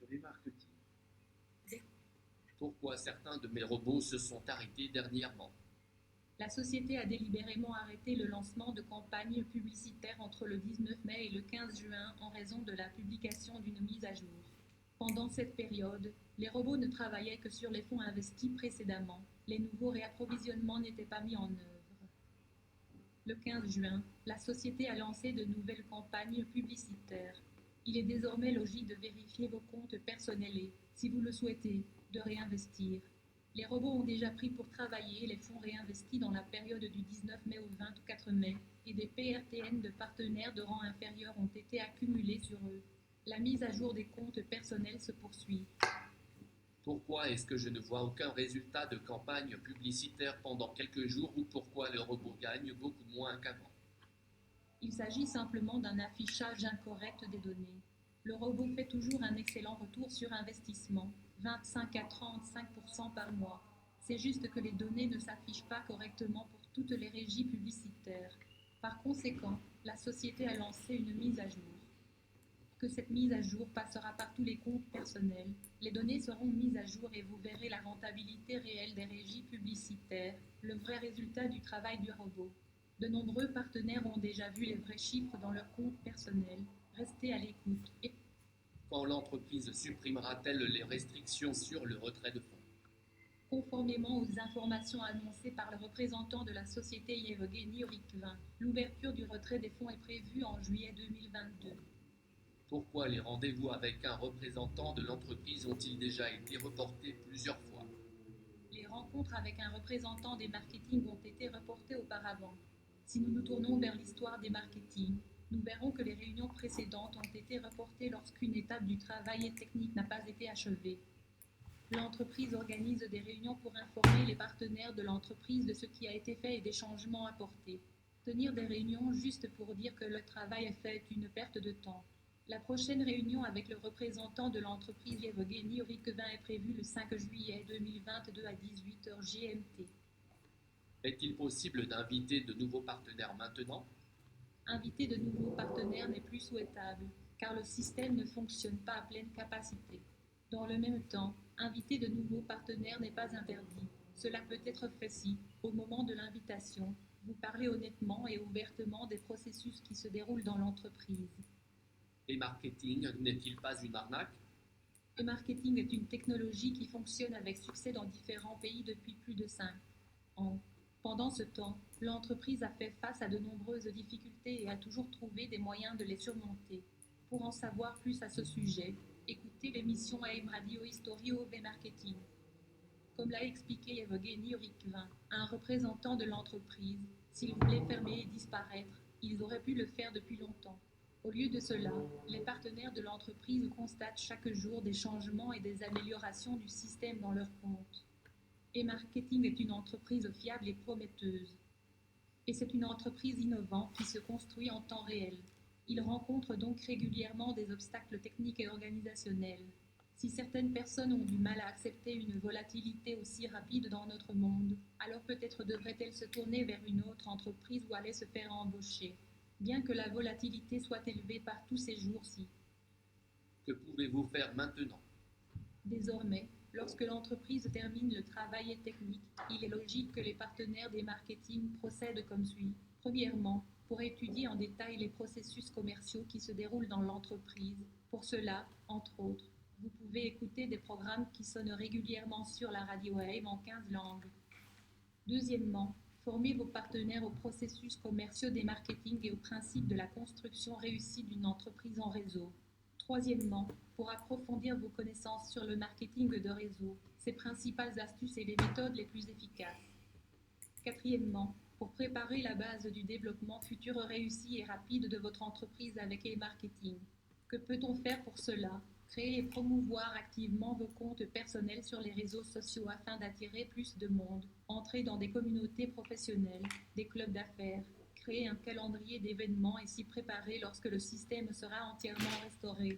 sur les marketing. Pourquoi certains de mes robots se sont arrêtés dernièrement? La société a délibérément arrêté le lancement de campagnes publicitaires entre le 19 mai et le 15 juin en raison de la publication d'une mise à jour. Pendant cette période, les robots ne travaillaient que sur les fonds investis précédemment. Les nouveaux réapprovisionnements n'étaient pas mis en œuvre. Le 15 juin, la société a lancé de nouvelles campagnes publicitaires. Il est désormais logique de vérifier vos comptes personnels et, si vous le souhaitez, de réinvestir. Les robots ont déjà pris pour travailler les fonds réinvestis dans la période du 19 mai au 24 mai et des PRTN de partenaires de rang inférieur ont été accumulés sur eux. La mise à jour des comptes personnels se poursuit. Pourquoi est-ce que je ne vois aucun résultat de campagne publicitaire pendant quelques jours ou pourquoi le robot gagne beaucoup moins qu'avant? Il s'agit simplement d'un affichage incorrect des données. Le robot fait toujours un excellent retour sur investissement, 25 à 35% par mois. C'est juste que les données ne s'affichent pas correctement pour toutes les régies publicitaires. Par conséquent, la société a lancé une mise à jour. Que cette mise à jour passera par tous les comptes personnels. Les données seront mises à jour et vous verrez la rentabilité réelle des régies publicitaires, le vrai résultat du travail du robot. De nombreux partenaires ont déjà vu les vrais chiffres dans leurs comptes personnels. Restez à l'écoute. Et Quand l'entreprise supprimera-t-elle les restrictions sur le retrait de fonds? conformément aux informations annoncées par le représentant de la société Yevgeny Rikvin, l'ouverture du retrait des fonds est prévue en juillet 2022. Pourquoi les rendez-vous avec un représentant de l'entreprise ont-ils déjà été reportés plusieurs fois? Les rencontres avec un représentant des marketing ont été reportées auparavant. Si nous nous tournons vers l'histoire des marketing, nous verrons que les réunions précédentes ont été reportées lorsqu'une étape du travail technique n'a pas été achevée. L'entreprise organise des réunions pour informer les partenaires de l'entreprise de ce qui a été fait et des changements apportés. Tenir des réunions juste pour dire que le travail est fait est une perte de temps. La prochaine réunion avec le représentant de l'entreprise Yevgeny Rikvin est prévue le 5 juillet 2022 à 18h GMT. Est-il possible d'inviter de nouveaux partenaires maintenant? Inviter de nouveaux partenaires n'est plus souhaitable, car le système ne fonctionne pas à pleine capacité. Dans le même temps, inviter de nouveaux partenaires n'est pas interdit. Cela peut être fait si, au moment de l'invitation, vous parlez honnêtement et ouvertement des processus qui se déroulent dans l'entreprise. Et marketing n'est-il pas une arnaque? Le marketing est une technologie qui fonctionne avec succès dans différents pays depuis plus de 5 ans. Pendant ce temps, l'entreprise a fait face à de nombreuses difficultés et a toujours trouvé des moyens de les surmonter. Pour en savoir plus à ce sujet, écoutez l'émission AM Radio History of Marketing. Comme l'a expliqué Yevgeny Rikvin, un représentant de l'entreprise, s'ils voulaient fermer et disparaître, ils auraient pu le faire depuis longtemps. Au lieu de cela, les partenaires de l'entreprise constatent chaque jour des changements et des améliorations du système dans leurs comptes. Et Marketing est une entreprise fiable et prometteuse. Et c'est une entreprise innovante qui se construit en temps réel. Il rencontre donc régulièrement des obstacles techniques et organisationnels. Si certaines personnes ont du mal à accepter une volatilité aussi rapide dans notre monde, alors peut-être devraient-elles se tourner vers une autre entreprise ou aller se faire embaucher, bien que la volatilité soit élevée par tous ces jours-ci. Que pouvez-vous faire maintenant? Désormais, lorsque l'entreprise termine le travail technique, il est logique que les partenaires des marketing procèdent comme suit. Premièrement, pour étudier en détail les processus commerciaux qui se déroulent dans l'entreprise. Pour cela, entre autres, vous pouvez écouter des programmes qui sonnent régulièrement sur la radio AM en 15 langues. Deuxièmement, formez vos partenaires aux processus commerciaux des marketing et aux principes de la construction réussie d'une entreprise en réseau. Troisièmement, pour approfondir vos connaissances sur le marketing de réseau, ses principales astuces et les méthodes les plus efficaces. Quatrièmement, pour préparer la base du développement futur réussi et rapide de votre entreprise avec e-marketing. Que peut-on faire pour cela? Créer et promouvoir activement vos comptes personnels sur les réseaux sociaux afin d'attirer plus de monde, entrer dans des communautés professionnelles, des clubs d'affaires, créer un calendrier d'événements et s'y préparer lorsque le système sera entièrement restauré.